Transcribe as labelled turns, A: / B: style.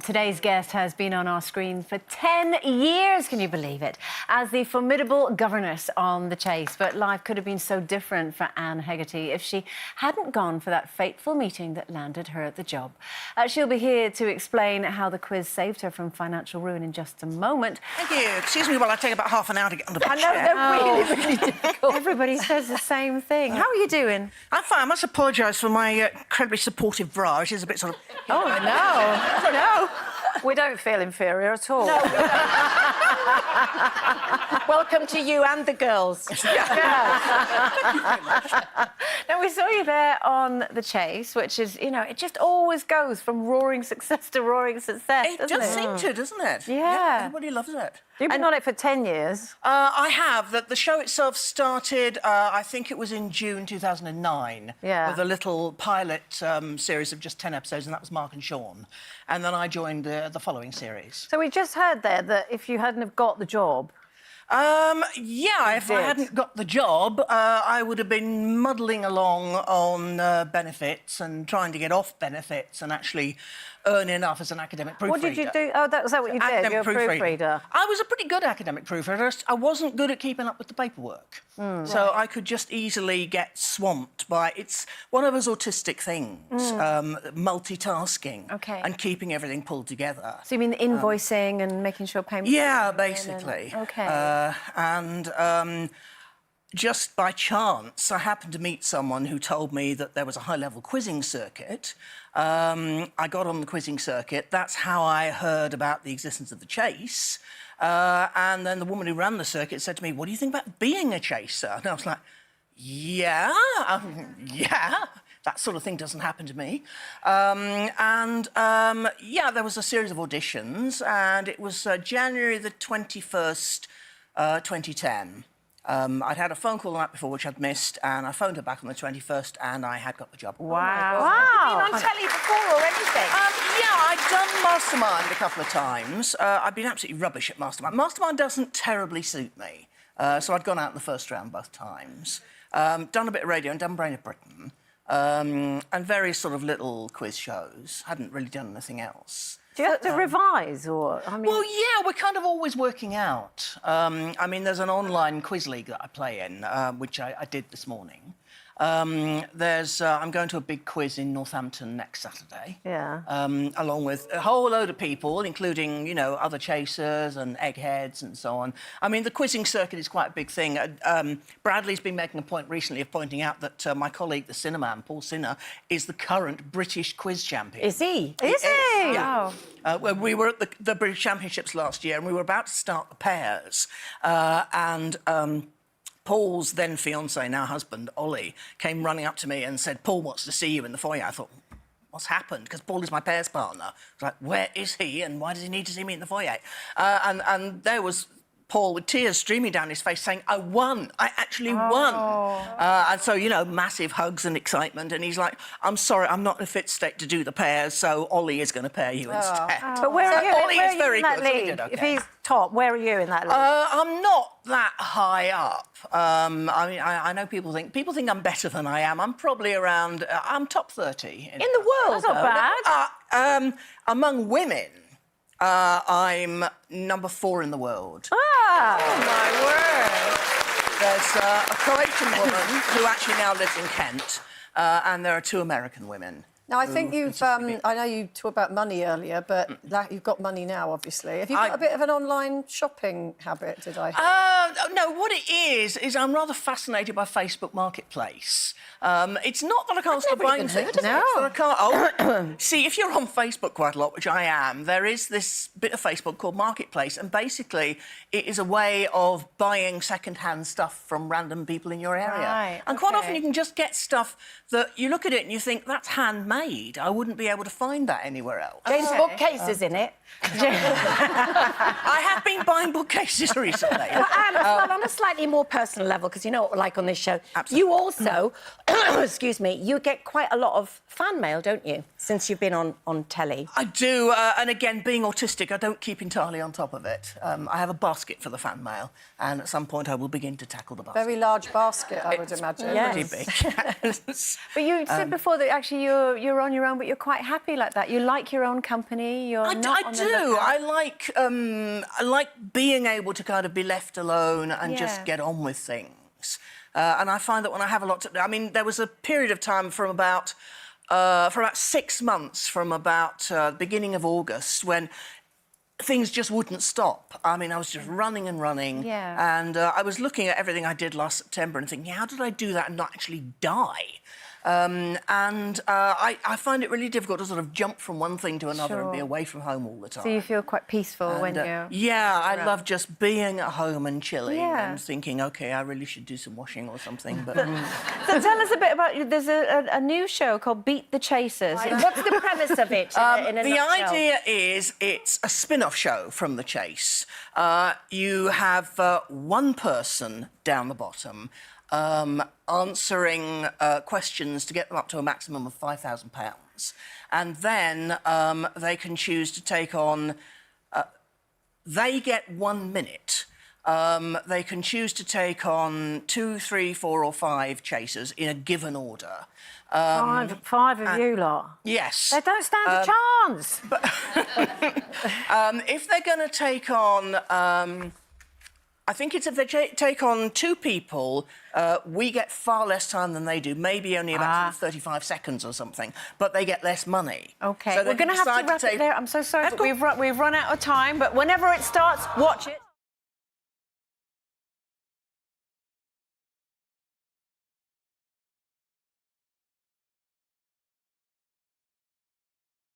A: Today's guest has been on our screen for 10 years, can you believe it, as the formidable Governess on The Chase. But life could have been so different for Anne Hegerty if she hadn't gone for that fateful meeting that landed her the job. She'll be here to explain how the quiz saved her from financial ruin in just a moment.
B: Thank you. Excuse me while I take about half an hour to get under the chair.
A: I know, they're really difficult. Everybody says the same thing. How are you doing?
B: I'm fine. I must apologise for my incredibly supportive bra, which is a bit sort of...
A: Oh, no. No.
C: We don't feel inferior at all. No. Welcome to you and the girls.
A: Now, we saw you there on The Chase, which is, you know, it just always goes from roaring success to roaring success,
B: It does seem to, doesn't it?
A: Yeah.
B: Everybody loves it.
C: You've been on it for 10 years.
B: I have. The show itself started, I think it was in June 2009, with a little pilot series of just 10 episodes, and that was Mark and Sean. And then I joined the following series.
C: So we just heard there that if you hadn't have got the job...
B: Yeah, if I hadn't got the job, I would have been muddling along on benefits and trying to get off benefits and actually earn enough as an academic proofreader.
C: What did you do? Oh, was that what you did? You're a proofreader.
B: I was a pretty good academic proofreader. I wasn't good at keeping up with the paperwork. So I could just easily get swamped by... It's one of those autistic things, multitasking and keeping everything pulled together.
A: So you mean the invoicing and making sure payments...
B: Yeah, basically.
A: OK.
B: Just by chance, I happened to meet someone who told me that there was a high-level quizzing circuit. I got on the quizzing circuit. That's how I heard about the existence of The Chase. And then the woman who ran the circuit said to me, "What do you think about being a chaser?" And I was like, yeah, that sort of thing doesn't happen to me. Yeah, there was a series of auditions, and it was January the 21st, 2010. I'd had a phone call the night before, which I'd missed, and I phoned her back on the 21st, and I had got the job.
C: Wow. Have you been on telly before or anything?
B: Yeah, I'd done Mastermind a couple of times. I've been absolutely rubbish at Mastermind. Mastermind doesn't terribly suit me, so I'd gone out in the first round both times. Done a bit of radio and done Brain of Britain, and various sort of little quiz shows. Hadn't really done anything else.
C: Do you have to revise, or...? I mean...
B: Well, yeah, we're kind of always working out. I mean, there's an online quiz league that I play in, which I did this morning. I'm going to a big quiz in Northampton next Saturday. Yeah. Along with a whole load of people, including, you know, other chasers and eggheads and so on. I mean, the quizzing circuit is quite a big thing. Bradley's been making a point recently of pointing out that my colleague, the Cinnamon, Paul Sinner, is the current British quiz champion.
C: Is he?
B: Is he?
C: Yeah.
B: Well, we were at the British Championships last year, and we were about to start the pairs, Paul's then fiancé, now husband, Ollie, came running up to me and said, "Paul wants to see you in the foyer." I thought, what's happened? Because Paul is my pairs partner. I was like, where is he and why does he need to see me in the foyer? And there was Paul with tears streaming down his face saying, "I won. I actually won." And so, you know, massive hugs and excitement. And he's like, "I'm sorry, I'm not in a fit state to do the pairs, so Ollie is going to pair you instead."
C: But where are you?
B: Ollie is very good. So we did okay.
C: If he's top, where are you in that league?
B: I'm not that high up. I mean, I know people think I'm better than I am. I'm probably around... I'm top 30.
C: In the world,
A: that's not
B: bad. Among women, I'm number 4 in the world.
C: Oh, my word.
B: There's a Croatian woman who actually now lives in Kent, and there are 2 American women.
D: Now, I think you've... I know you talked about money earlier, but you've got money now, obviously. Have you got a bit of an online shopping habit, did I hear?
B: No, what it is I'm rather fascinated by Facebook Marketplace. It's not that I can't stop buying things.
C: No.
B: I can't... see, if you're on Facebook quite a lot, which I am, there is this bit of Facebook called Marketplace, and basically it is a way of buying second-hand stuff from random people in your area.
A: Right,
B: and quite often you can just get stuff that you look at it and you think, that's handmade. I wouldn't be able to find that anywhere else.
C: James' bookcases in it.
B: I have been buying bookcases recently.
E: Well, Anne, well, on a slightly more personal level, because you know what we're like on this show,
B: absolutely.
E: You also, excuse me, you get quite a lot of fan mail, don't you, since you've been on telly?
B: I do, and again, being autistic, I don't keep entirely on top of it. I have a basket for the fan mail, and at some point I will begin to tackle the basket.
D: Very large basket, I would imagine.
B: Pretty big.
A: But you said before that actually you're on your own, but you're quite happy like that. You like your own company. You're not
B: I
A: on the
B: do.
A: lookout.
B: I like being able to kind of be left alone and just
A: Yeah.
B: get on with things. And I find that when I have a lot to... I mean, there was a period of time for about 6 months, from about the beginning of August, when things just wouldn't stop. I mean, I was just running and running.
A: Yeah.
B: And I was looking at everything I did last September and thinking, how did I do that and not actually die? I find it really difficult to sort of jump from one thing to another and be
A: Sure.
B: away from home all the time.
A: So you feel quite peaceful when you're...
B: Yeah, I love just being at home and chilling
A: Yeah.
B: and thinking, OK, I really should do some washing or something. But
A: So tell us a bit about... There's a new show called Beat the Chasers.
E: What's the premise of it in a
B: the
E: nutshell?
B: idea is it's a spin-off show from The Chase. You have one person down the bottom answering questions to get them up to a maximum of £5,000. And then they can choose to take on... they get 1 minute. They can choose to take on 2, 3, 4 or 5 chasers in a given order.
C: Five of you lot.
B: Yes.
C: They don't stand a chance.
B: If they're going to take on... I think it's if they take on 2 people, we get far less time than they do, maybe only about 35 seconds or something, but they get less money.
A: OK,
B: So they
A: we're going to
B: can
A: have to
B: decide
A: wrap it
B: take-
A: there. I'm so sorry,
B: That's
A: but we've run out of time. But whenever it starts, watch it.